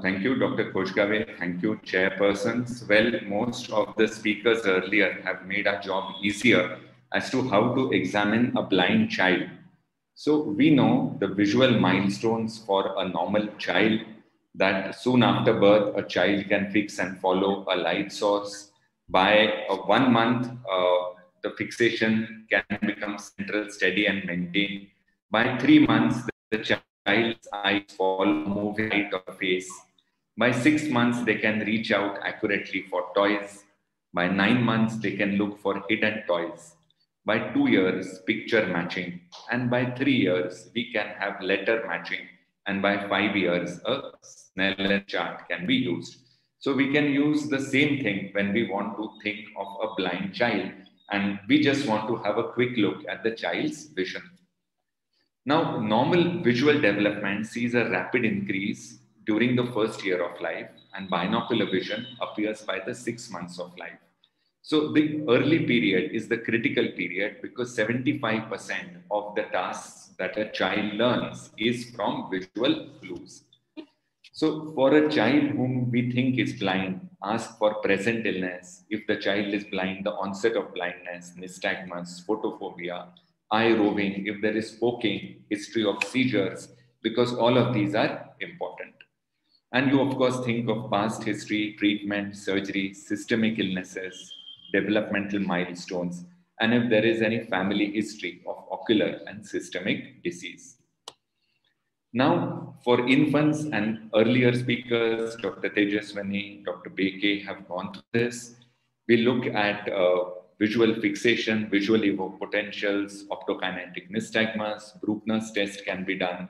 Thank you, Dr. Khoshgave. Thank you, chairpersons. Well, most of the speakers earlier have made our job easier as to how to examine a blind child. So we know the visual milestones for a normal child, that soon after birth, a child can fix and follow a light source. By 1 month, the fixation can become central, steady, and maintained. By 3 months, the child's eyes follow moving light of the face. By 6 months, they can reach out accurately for toys. By 9 months, they can look for hidden toys. By 2 years, picture matching. And by 3 years, we can have letter matching. And by 5 years, a Snellen chart can be used. So we can use the same thing when we want to think of a blind child. And we just want to have a quick look at the child's vision. Now, normal visual development sees a rapid increase during the first year of life, and binocular vision appears by the 6 months of life. So, the early period is the critical period because 75% of the tasks that a child learns is from visual clues. So, for a child whom we think is blind, ask for present illness. If the child is blind, the onset of blindness, nystagmus, photophobia, eye roving, if there is poking, history of seizures, because all of these are important. And you, of course, think of past history, treatment, surgery, systemic illnesses, developmental milestones, and if there is any family history of ocular and systemic disease. Now, for infants and earlier speakers, Dr. Tejaswani, Dr. Beke have gone through this. We look at visual fixation, visual evoked potentials, optokinetic nystagmus, Bruckner's test can be done.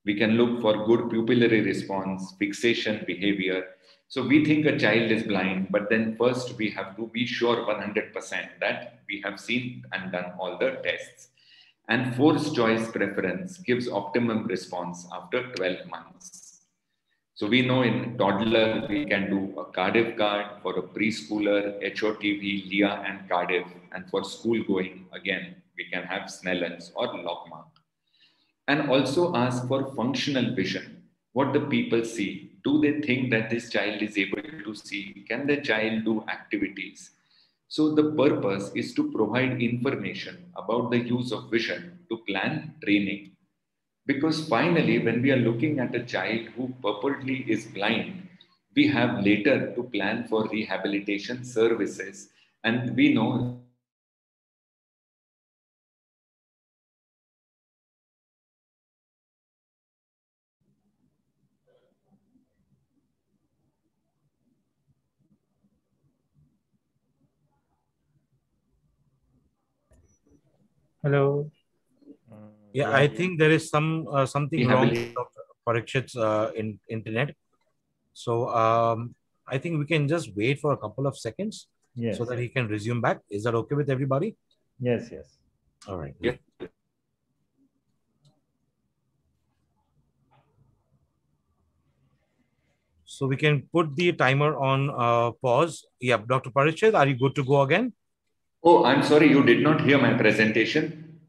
We can look for good pupillary response, fixation behavior. So we think a child is blind, but then first we have to be sure 100% that we have seen and done all the tests. And forced choice preference gives optimum response after 12 months. So we know in toddler, we can do a Cardiff card. For a preschooler, HOTV, LIA, and Cardiff. And for school going, again, we can have Snellen's or Logmark. And also ask for functional vision. What the people see. Do they think that this child is able to see? Can the child do activities? So the purpose is to provide information about the use of vision to plan training. Because finally, when we are looking at a child who purportedly is blind, we have later to plan for rehabilitation services. And we know Hello. Yeah, I think there is something wrong with Dr. Parikshit's internet. So I think we can just wait for a couple of seconds so that he can resume back. Is that okay with everybody? Yes, yes. All right. Yeah. So we can put the timer on pause. Yeah, Dr. Parikshit, are you good to go again? Oh, I'm sorry, you did not hear my presentation.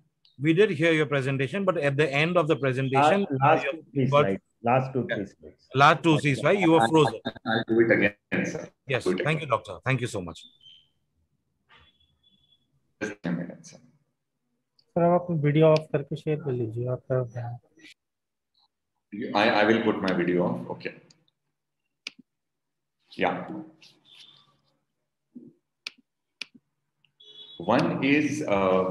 We did hear your presentation, but at the end of the presentation, last two, three slides. Last two, three slides. Last two, three slides, you were frozen. I'll do it again, sir. Yes, thank you, doctor. Thank you so much. Sir आप video of करके share कर लीजिए आपका. I will put my video off. Okay. Yeah. One is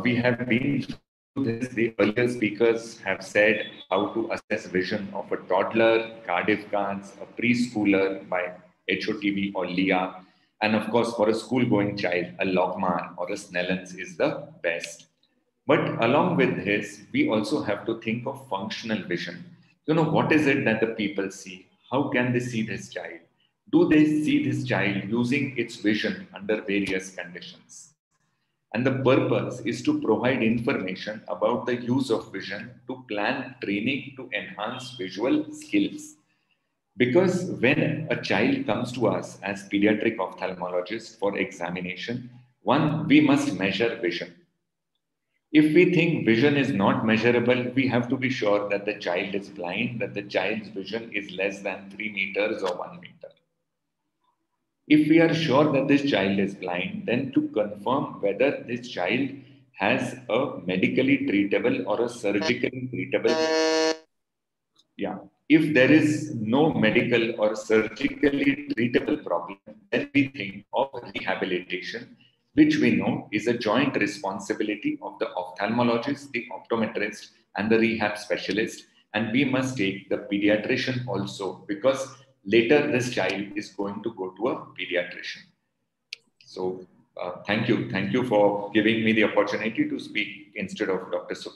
we have been through this. The earlier speakers have said how to assess vision of a toddler, Cardiff cards, a preschooler by HOTV or LIA, and of course for a school-going child, a Logmark or a Snellen's is the best. But along with this, we also have to think of functional vision. You know, what is it that the people see? How can they see this child? Do they see this child using its vision under various conditions? And the purpose is to provide information about the use of vision to plan training to enhance visual skills. Because when a child comes to us as pediatric ophthalmologists for examination, one, we must measure vision. If we think vision is not measurable, we have to be sure that the child is blind, that the child's vision is less than 3 meters or 1 meter. If we are sure that this child is blind, then to confirm whether this child has a medically treatable or a surgically treatable. Yeah. If there is no medical or surgically treatable problem, then we think of rehabilitation, which we know is a joint responsibility of the ophthalmologist, the optometrist, and the rehab specialist. And we must take the pediatrician also, because later this child is going to go to a pediatrician. So thank you. Thank you for giving me the opportunity to speak instead of Dr. Sup.